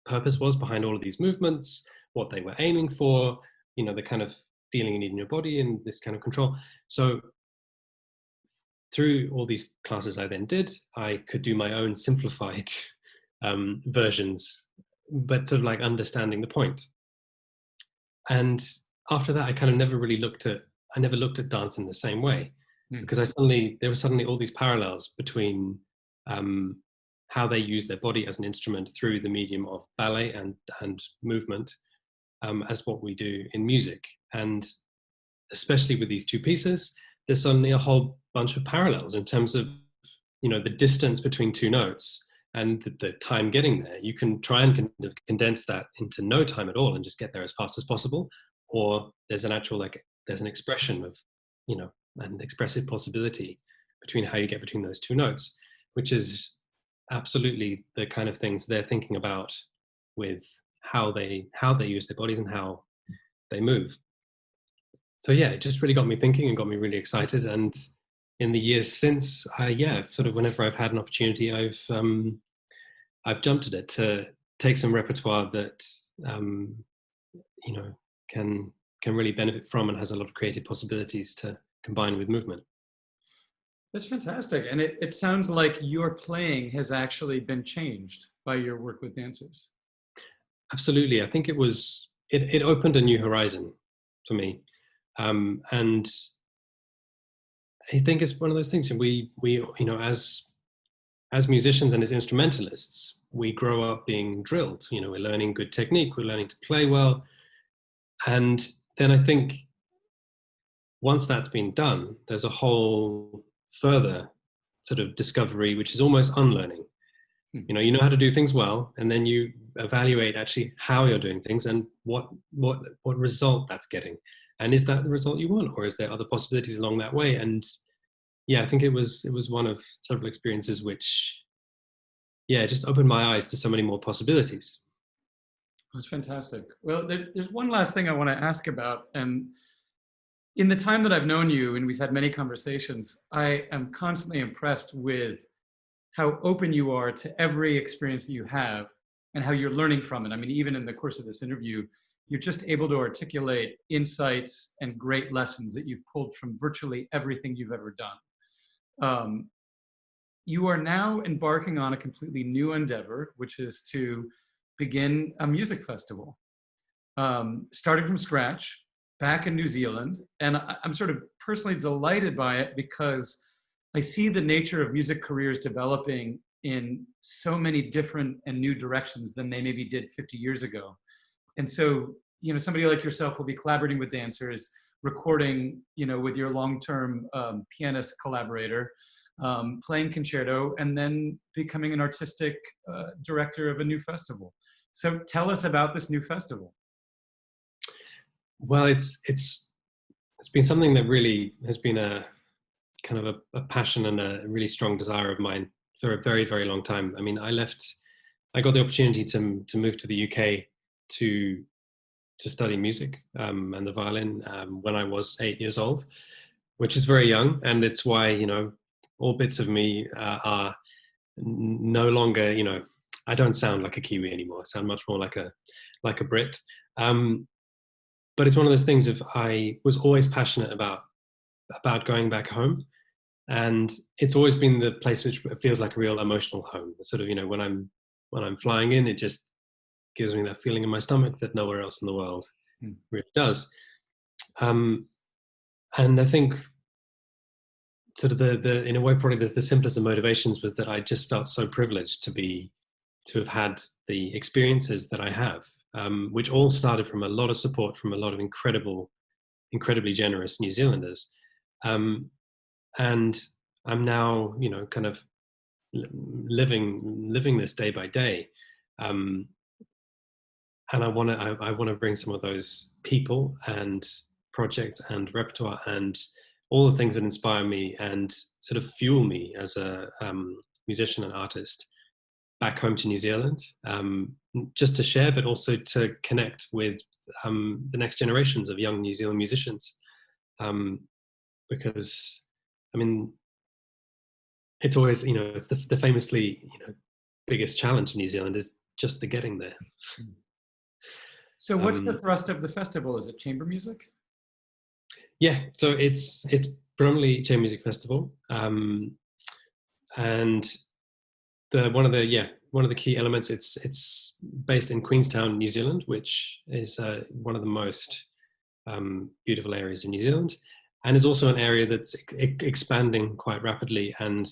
purpose was behind all of these movements, what they were aiming for, the kind of feeling you need in your body and this kind of control. So through all these classes I then did, I could do my own simplified versions, but sort of like understanding the point. And after that, I kind of never looked at dance in the same way, because there were suddenly all these parallels between how they use their body as an instrument through the medium of ballet and movement, as what we do in music. And especially with these two pieces, there's suddenly a whole bunch of parallels in terms of, the distance between two notes and the time getting there. You can try and condense that into no time at all and just get there as fast as possible. Or there's an actual, there's an expression of, an expressive possibility between how you get between those two notes, which is absolutely the kind of things they're thinking about with how they use their bodies and how they move. So yeah, it just really got me thinking and got me really excited. And in the years since, sort of whenever I've had an opportunity, I've jumped at it to take some repertoire that can really benefit from and has a lot of creative possibilities to combine with movement. That's fantastic. And it sounds like your playing has actually been changed by your work with dancers. Absolutely. I think it opened a new horizon for me. And I think it's one of those things, and we as musicians and as instrumentalists, we grow up being drilled. We're learning good technique, we're learning to play well. And then I think once that's been done, there's a whole further sort of discovery, which is almost unlearning. You know how to do things well, and then you evaluate actually how you're doing things and what result that's getting. And is that the result you want, or is there other possibilities along that way? And yeah, I think it was one of several experiences which, just opened my eyes to so many more possibilities. That's fantastic. Well, there's one last thing I want to ask about. And in the time that I've known you, and we've had many conversations, I am constantly impressed with how open you are to every experience that you have and how you're learning from it. I mean, even in the course of this interview, you're just able to articulate insights and great lessons that you've pulled from virtually everything you've ever done. You are now embarking on a completely new endeavor, which is to begin a music festival, starting from scratch back in New Zealand. And I'm sort of personally delighted by it because I see the nature of music careers developing in so many different and new directions than they maybe did 50 years ago. And so, somebody like yourself will be collaborating with dancers, recording, with your long-term pianist collaborator, playing concerto, and then becoming an artistic director of a new festival. So tell us about this new festival. Well, it's been something that really has been a kind of a passion and a really strong desire of mine for a very, very long time. I mean, I got the opportunity to move to the UK to study music and the violin when I was 8 years old, which is very young. And it's why, all bits of me are no longer, I don't sound like a Kiwi anymore. I sound much more like a Brit. But it's one of those things of I was always passionate about going back home. And it's always been the place which feels like a real emotional home. Sort of, when I'm flying in, it just gives me that feeling in my stomach that nowhere else in the world really does. And I think sort of the in a way, probably the simplest of motivations was that I just felt so privileged to have had the experiences that I have, which all started from a lot of support from a lot of incredibly generous New Zealanders. And I'm now, kind of living this day by day. And I want to bring some of those people and projects and repertoire and all the things that inspire me and sort of fuel me as a musician and artist back home to New Zealand, just to share, but also to connect with the next generations of young New Zealand musicians. Because, I mean, it's always, it's the famously, biggest challenge in New Zealand is just the getting there. So what's the thrust of the festival? Is it chamber music? Yeah, so it's predominantly chamber music festival, and one of the key elements. It's based in Queenstown, New Zealand, which is one of the most beautiful areas in New Zealand, and is also an area that's expanding quite rapidly and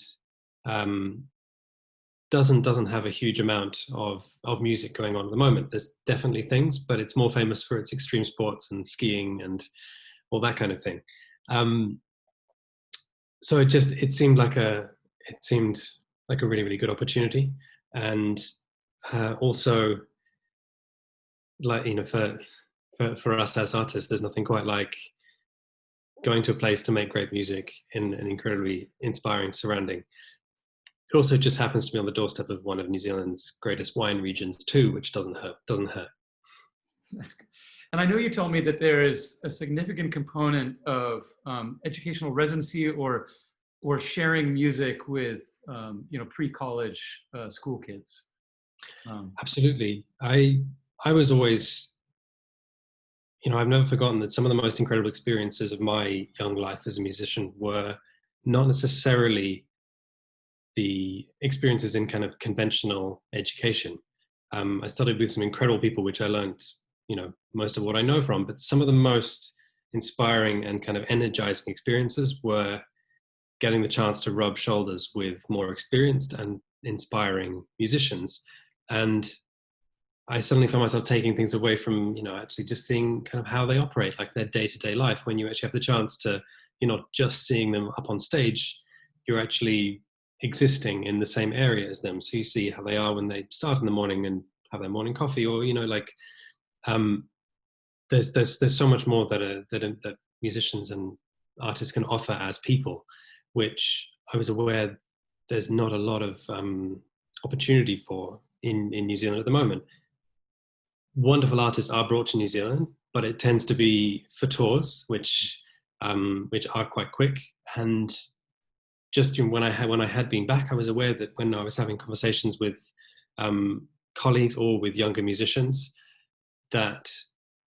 doesn't have a huge amount of music going on at the moment. There's definitely things, but it's more famous for its extreme sports and skiing and all that kind of thing. Um, so it seemed like a really, really good opportunity, and also, like, you know, for us as artists, there's nothing quite like going to a place to make great music in an incredibly inspiring surrounding. It also just happens to be on the doorstep of one of New Zealand's greatest wine regions too, which doesn't hurt. Doesn't hurt. That's good. And I know you told me that there is a significant component of educational residency or sharing music with pre-college school kids. Absolutely. I was always, you know, I've never forgotten that some of the most incredible experiences of my young life as a musician were not necessarily the experiences in kind of conventional education. I studied with some incredible people, which I learned, you know, most of what I know from, but some of the most inspiring and kind of energizing experiences were getting the chance to rub shoulders with more experienced and inspiring musicians. And I suddenly found myself taking things away from, you know, actually just seeing kind of how they operate, like their day-to-day life. When you actually have the chance to, you're not just seeing them up on stage, you're actually existing in the same area as them. So you see how they are when they start in the morning and have their morning coffee, or, you know, like, there's so much more that musicians and artists can offer as people, which I was aware there's not a lot of opportunity for in New Zealand at the moment. Wonderful artists are brought to New Zealand, but it tends to be for tours, which are quite quick. And just when I had been back, I was aware that when I was having conversations with colleagues or with younger musicians, that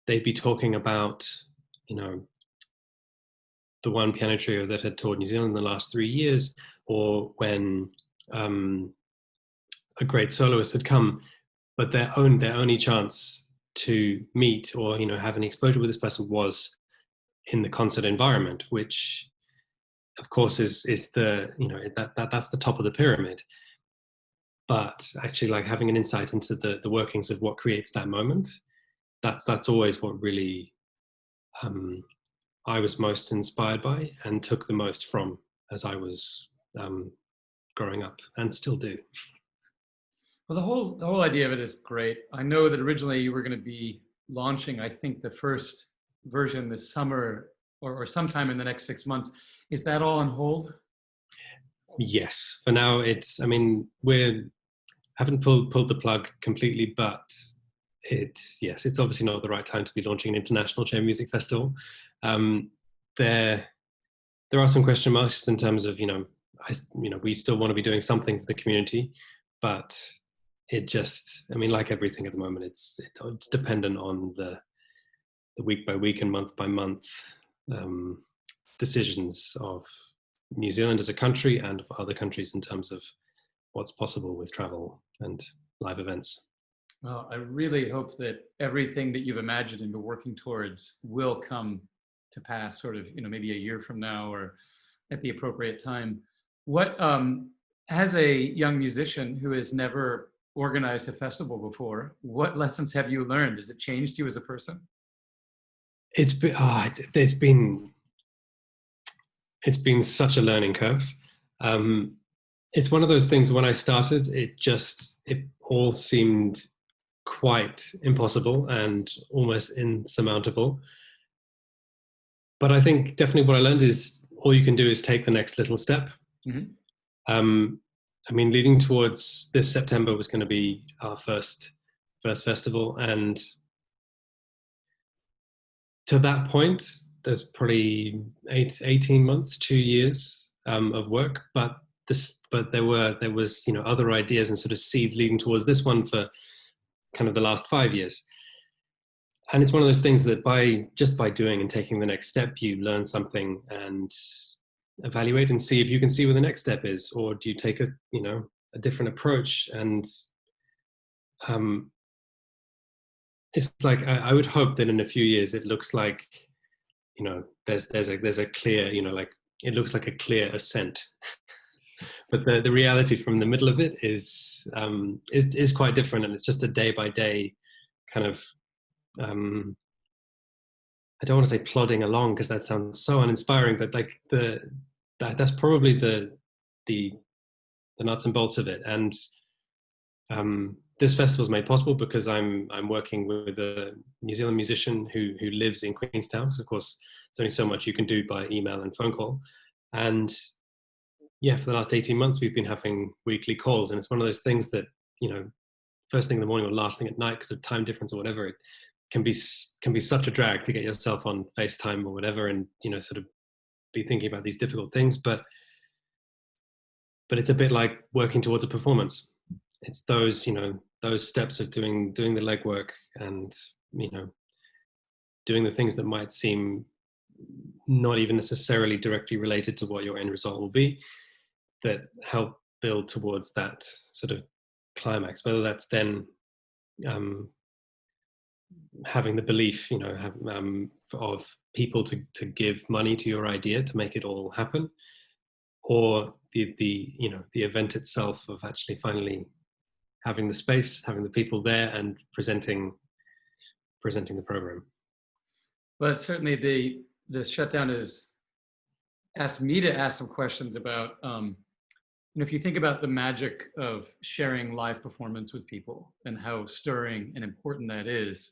they'd be talking about, you know, the one piano trio that had toured New Zealand in the last 3 years, or when a great soloist had come, but their only chance to meet or, you know, have an exposure with this person was in the concert environment, which of course is the, you know, that's the top of the pyramid. But actually, like, having an insight into the workings of what creates that moment, that's always what really I was most inspired by and took the most from as I was growing up, and still do. Well, the whole idea of it is great. I know that originally you were going to be launching, I think, the first version this summer or sometime in the next 6 months. Is that all on hold? Yes, for now it's. I mean, we haven't pulled the plug completely, but it's obviously not the right time to be launching an international chamber music festival. There are some question marks in terms of, you know, we still want to be doing something for the community, but it just, I mean, like everything at the moment, it's dependent on the week by week and month by month decisions of New Zealand as a country and of other countries in terms of what's possible with travel and live events. Well, I really hope that everything that you've imagined and been working towards will come to pass, sort of, you know, maybe a year from now or at the appropriate time. What, as a young musician who has never organized a festival before, what lessons have you learned? Has it changed you as a person? It's been such a learning curve. It's one of those things. When I started, it all seemed quite impossible and almost insurmountable. But I think definitely what I learned is all you can do is take the next little step. Mm-hmm. I mean, leading towards this September was going to be our first festival, and to that point, there's probably 18 months, 2 years of work. But there was, you know, other ideas and sort of seeds leading towards this one for kind of the last 5 years. And it's one of those things that by doing and taking the next step, you learn something and evaluate and see if you can see where the next step is, or do you take a different approach. And it's like, I would hope that in a few years it looks like, you know, there's a clear, you know, like, it looks like a clear ascent but the reality from the middle of it is quite different, and it's just a day by day kind of I don't want to say plodding along because that sounds so uninspiring, but like that's probably the nuts and bolts of it. And this festival is made possible because I'm working with a New Zealand musician who lives in Queenstown, because of course there's only so much you can do by email and phone call. And yeah, for the last 18 months we've been having weekly calls, and it's one of those things that, you know, first thing in the morning or last thing at night because of time difference or whatever, it can be such a drag to get yourself on FaceTime or whatever, and, you know, sort of be thinking about these difficult things. But it's a bit like working towards a performance. It's those, you know, those steps of doing the legwork and, you know, doing the things that might seem not even necessarily directly related to what your end result will be, that help build towards that sort of climax, whether that's then having the belief, you know, of people to give money to your idea to make it all happen, or the you know, the event itself of actually finally having the space, having the people there, and presenting the program. Well, certainly the shutdown has asked me to ask some questions about, you know, if you think about the magic of sharing live performance with people and how stirring and important that is,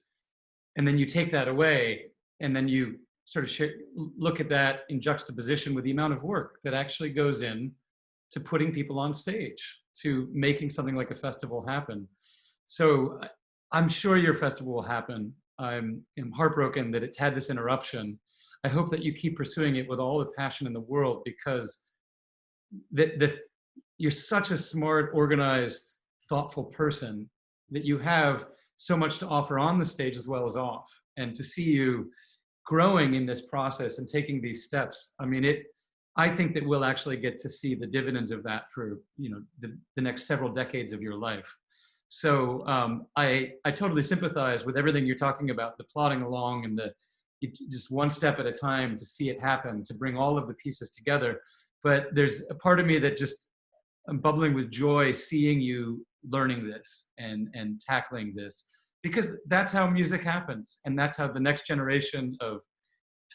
and then you take that away, and then you sort of look at that in juxtaposition with the amount of work that actually goes in to putting people on stage, to making something like a festival happen. So I'm sure your festival will happen. I'm heartbroken that it's had this interruption. I hope that you keep pursuing it with all the passion in the world, because you're such a smart, organized, thoughtful person that you have so much to offer on the stage as well as off. And to see you growing in this process and taking these steps, I mean, I think that we'll actually get to see the dividends of that for, you know, the next several decades of your life. So I totally sympathize with everything you're talking about, the plodding along and just one step at a time to see it happen, to bring all of the pieces together. But there's a part of me that just, I'm bubbling with joy seeing you learning this and tackling this, because that's how music happens. And that's how the next generation of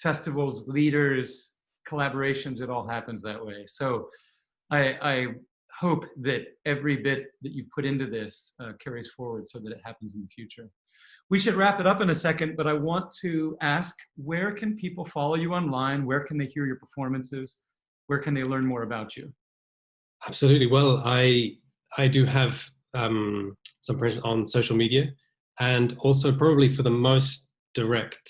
festivals, leaders, collaborations, it all happens that way. So I hope that every bit that you put into this carries forward so that it happens in the future. We should wrap it up in a second, but I want to ask, where can people follow you online? Where can they hear your performances? Where can they learn more about you? Absolutely. Well, I do have some presence on social media, and also probably for the most direct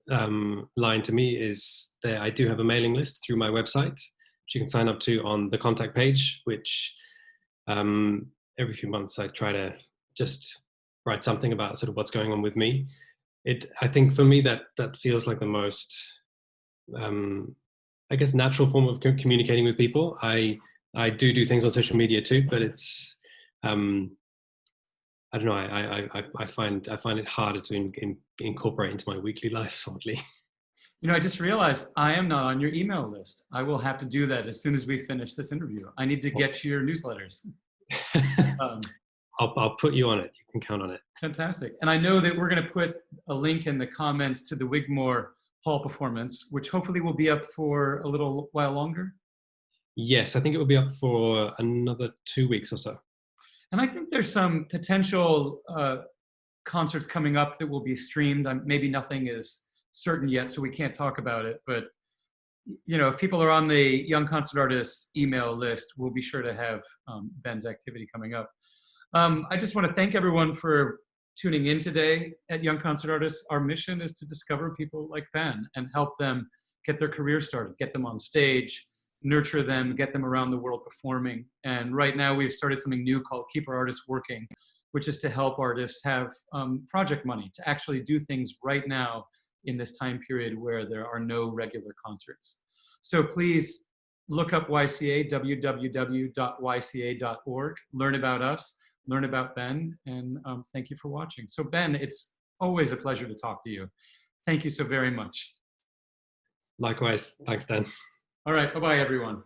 line to me is that I do have a mailing list through my website, which you can sign up to on the contact page, which every few months I try to just write something about sort of what's going on with me. I think for me that feels like the most I guess natural form of communicating with people. I do things on social media too, but it's I don't know. I find it harder to incorporate into my weekly life, oddly. You know, I just realized I am not on your email list. I will have to do that as soon as we finish this interview. I need to get your newsletters. I'll put you on it. You can count on it. Fantastic. And I know that we're going to put a link in the comments to the Wigmore Hall performance, which hopefully will be up for a little while longer. Yes, I think it will be up for another 2 weeks or so. And I think there's some potential concerts coming up that will be streamed. Maybe nothing is certain yet, so we can't talk about it. But, you know, if people are on the Young Concert Artists email list, we'll be sure to have Ben's activity coming up. I just want to thank everyone for tuning in today at Young Concert Artists. Our mission is to discover people like Ben and help them get their career started, get them on stage, nurture them, get them around the world performing. And right now we've started something new called Keep Our Artists Working, which is to help artists have project money to actually do things right now in this time period where there are no regular concerts. So please look up YCA, www.yca.org, learn about us, learn about Ben, and thank you for watching. So Ben, it's always a pleasure to talk to you. Thank you so very much. Likewise. Thanks, Dan. All right, bye-bye, everyone.